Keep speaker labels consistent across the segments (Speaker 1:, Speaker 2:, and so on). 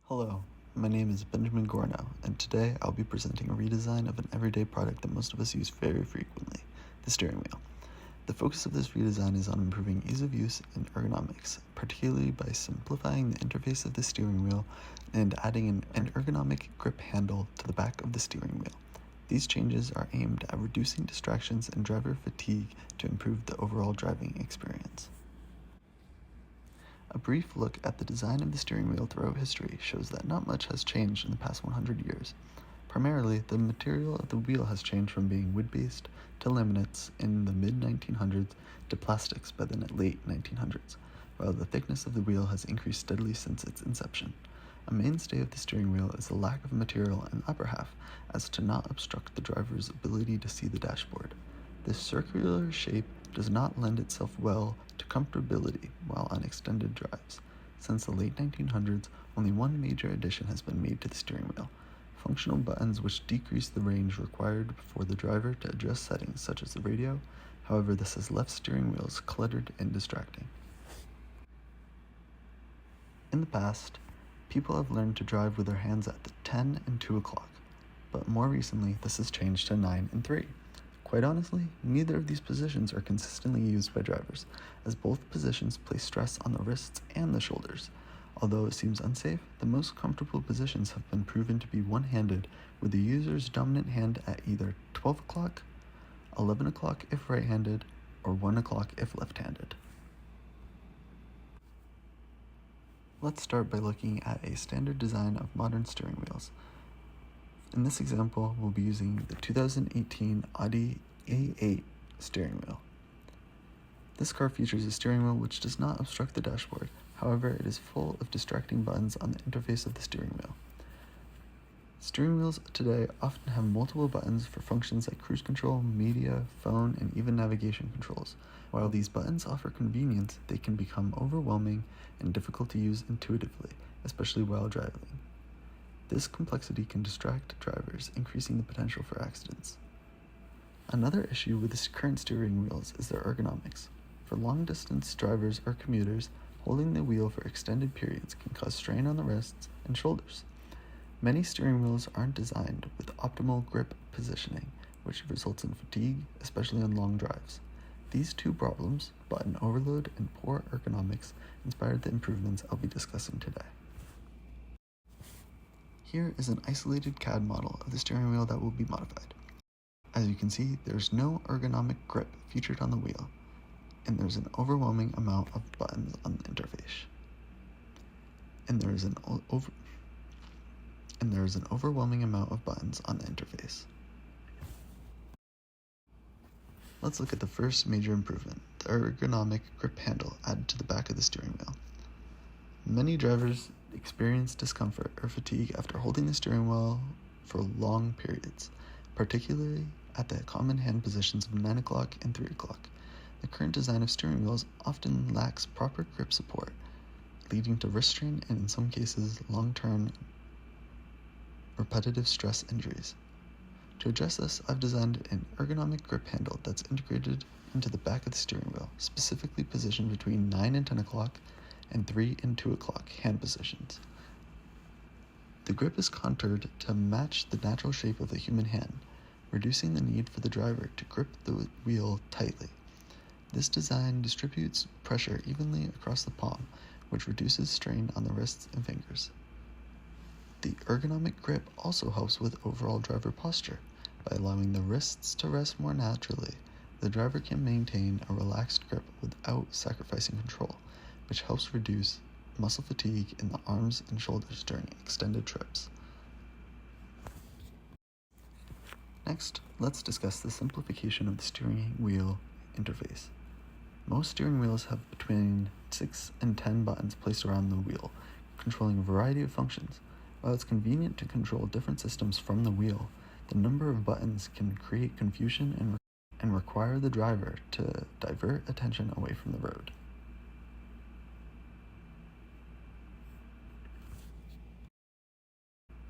Speaker 1: Hello, my name is Benjamin Gorneau, and today I'll be presenting a redesign of an everyday product that most of us use very frequently, the steering wheel. The focus of this redesign is on improving ease of use and ergonomics, particularly by simplifying the interface of the steering wheel and adding an ergonomic grip handle to the back of the steering wheel. These changes are aimed at reducing distractions and driver fatigue to improve the overall driving experience. A brief look at the design of the steering wheel throughout history shows that not much has changed in the past 100 years. Primarily, the material of the wheel has changed from being wood-based to laminates in the mid-1900s to plastics by the late 1900s, while the thickness of the wheel has increased steadily since its inception. A mainstay of the steering wheel is the lack of material in the upper half, as to not obstruct the driver's ability to see the dashboard. This circular shape does not lend itself well to comfortability while on extended drives. Since the late 1900s, only one major addition has been made to the steering wheel: functional buttons which decrease the range required for the driver to adjust settings such as the radio. However, this has left steering wheels cluttered and distracting. In the past, people have learned to drive with their hands at the 10 and 2 o'clock, but more recently this has changed to 9 and 3. Quite honestly, neither of these positions are consistently used by drivers, as both positions place stress on the wrists and the shoulders. Although it seems unsafe, the most comfortable positions have been proven to be one-handed, with the user's dominant hand at either 12 o'clock, 11 o'clock if right-handed, or 1 o'clock if left-handed. Let's start by looking at a standard design of modern steering wheels. In this example, we'll be using the 2018 Audi A8 steering wheel. This car features a steering wheel which does not obstruct the dashboard. However, it is full of distracting buttons on the interface of the steering wheel. Steering wheels today often have multiple buttons for functions like cruise control, media, phone, and even navigation controls. While these buttons offer convenience, they can become overwhelming and difficult to use intuitively, especially while driving. This complexity can distract drivers, increasing the potential for accidents. Another issue with the current steering wheels is their ergonomics. For long-distance drivers or commuters, holding the wheel for extended periods can cause strain on the wrists and shoulders. Many steering wheels aren't designed with optimal grip positioning, which results in fatigue, especially on long drives. These two problems, button overload and poor ergonomics, inspired the improvements I'll be discussing today. Here is an isolated CAD model of the steering wheel that will be modified. As you can see, there's no ergonomic grip featured on the wheel, and there's an overwhelming amount of buttons on the interface. And there is an overwhelming amount of buttons on the interface. Let's look at the first major improvement, the ergonomic grip handle added to the back of the steering wheel. Many drivers experience discomfort or fatigue after holding the steering wheel for long periods, particularly at the common hand positions of 9 o'clock and 3 o'clock. The current design of steering wheels often lacks proper grip support, leading to wrist strain and, in some cases, long-term repetitive stress injuries. To address this, I've designed an ergonomic grip handle that's integrated into the back of the steering wheel, specifically positioned between 9 and 10 o'clock and 3 and 2 o'clock hand positions. The grip is contoured to match the natural shape of the human hand, reducing the need for the driver to grip the wheel tightly. This design distributes pressure evenly across the palm, which reduces strain on the wrists and fingers. The ergonomic grip also helps with overall driver posture. By allowing the wrists to rest more naturally, the driver can maintain a relaxed grip without sacrificing control, which helps reduce muscle fatigue in the arms and shoulders during extended trips. Next, let's discuss the simplification of the steering wheel interface. Most steering wheels have between 6 and 10 buttons placed around the wheel, controlling a variety of functions. While it's convenient to control different systems from the wheel, the number of buttons can create confusion and require the driver to divert attention away from the road.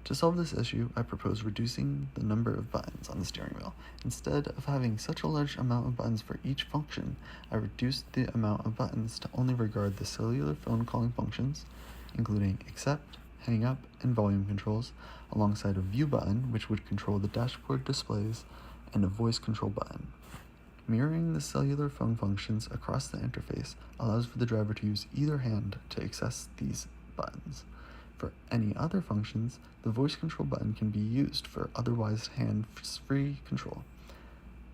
Speaker 1: To solve this issue, I propose reducing the number of buttons on the steering wheel. Instead of having such a large amount of buttons for each function, I reduced the amount of buttons to only regard the cellular phone calling functions, including accept, hang up, and volume controls, alongside a view button which would control the dashboard displays, and a voice control button. Mirroring the cellular phone functions across the interface allows for the driver to use either hand to access these buttons. For any other functions, the voice control button can be used for otherwise hands-free control.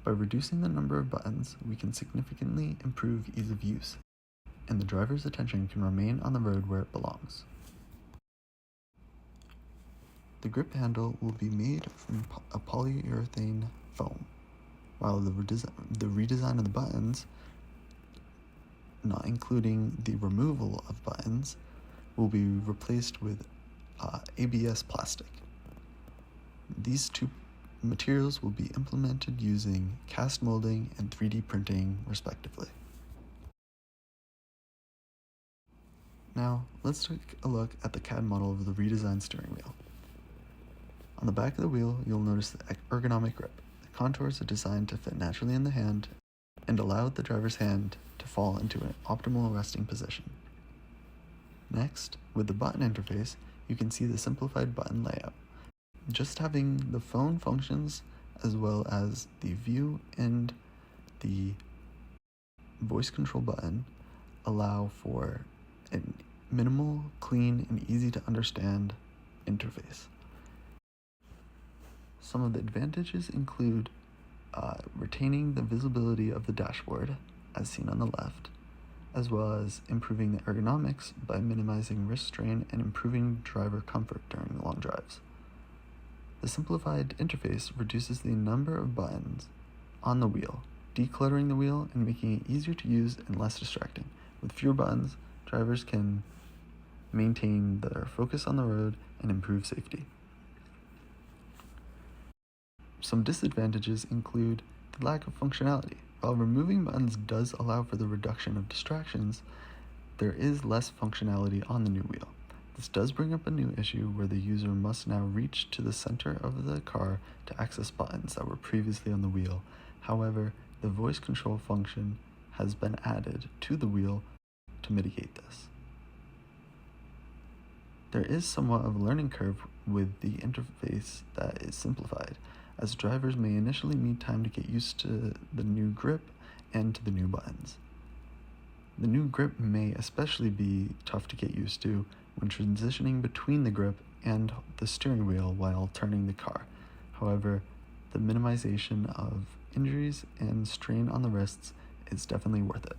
Speaker 1: By reducing the number of buttons, we can significantly improve ease of use, and the driver's attention can remain on the road where it belongs. The grip handle will be made from a polyurethane foam, while the redesign of the buttons, not including the removal of buttons, will be replaced with ABS plastic. These two materials will be implemented using cast molding and 3D printing, respectively. Now, let's take a look at the CAD model of the redesigned steering wheel. On the back of the wheel, you'll notice the ergonomic grip. The contours are designed to fit naturally in the hand and allow the driver's hand to fall into an optimal resting position. Next, with the button interface, you can see the simplified button layout. Just having the phone functions as well as the view and the voice control button allow for a minimal, clean, and easy to understand interface. Some of the advantages include retaining the visibility of the dashboard, as seen on the left, as well as improving the ergonomics by minimizing wrist strain and improving driver comfort during long drives. The simplified interface reduces the number of buttons on the wheel, decluttering the wheel and making it easier to use and less distracting. With fewer buttons, drivers can maintain their focus on the road and improve safety. Some disadvantages include the lack of functionality. While removing buttons does allow for the reduction of distractions, there is less functionality on the new wheel. This does bring up a new issue where the user must now reach to the center of the car to access buttons that were previously on the wheel. However, the voice control function has been added to the wheel to mitigate this. There is somewhat of a learning curve with the interface that is simplified, as drivers may initially need time to get used to the new grip and to the new buttons. The new grip may especially be tough to get used to when transitioning between the grip and the steering wheel while turning the car. However, the minimization of injuries and strain on the wrists is definitely worth it.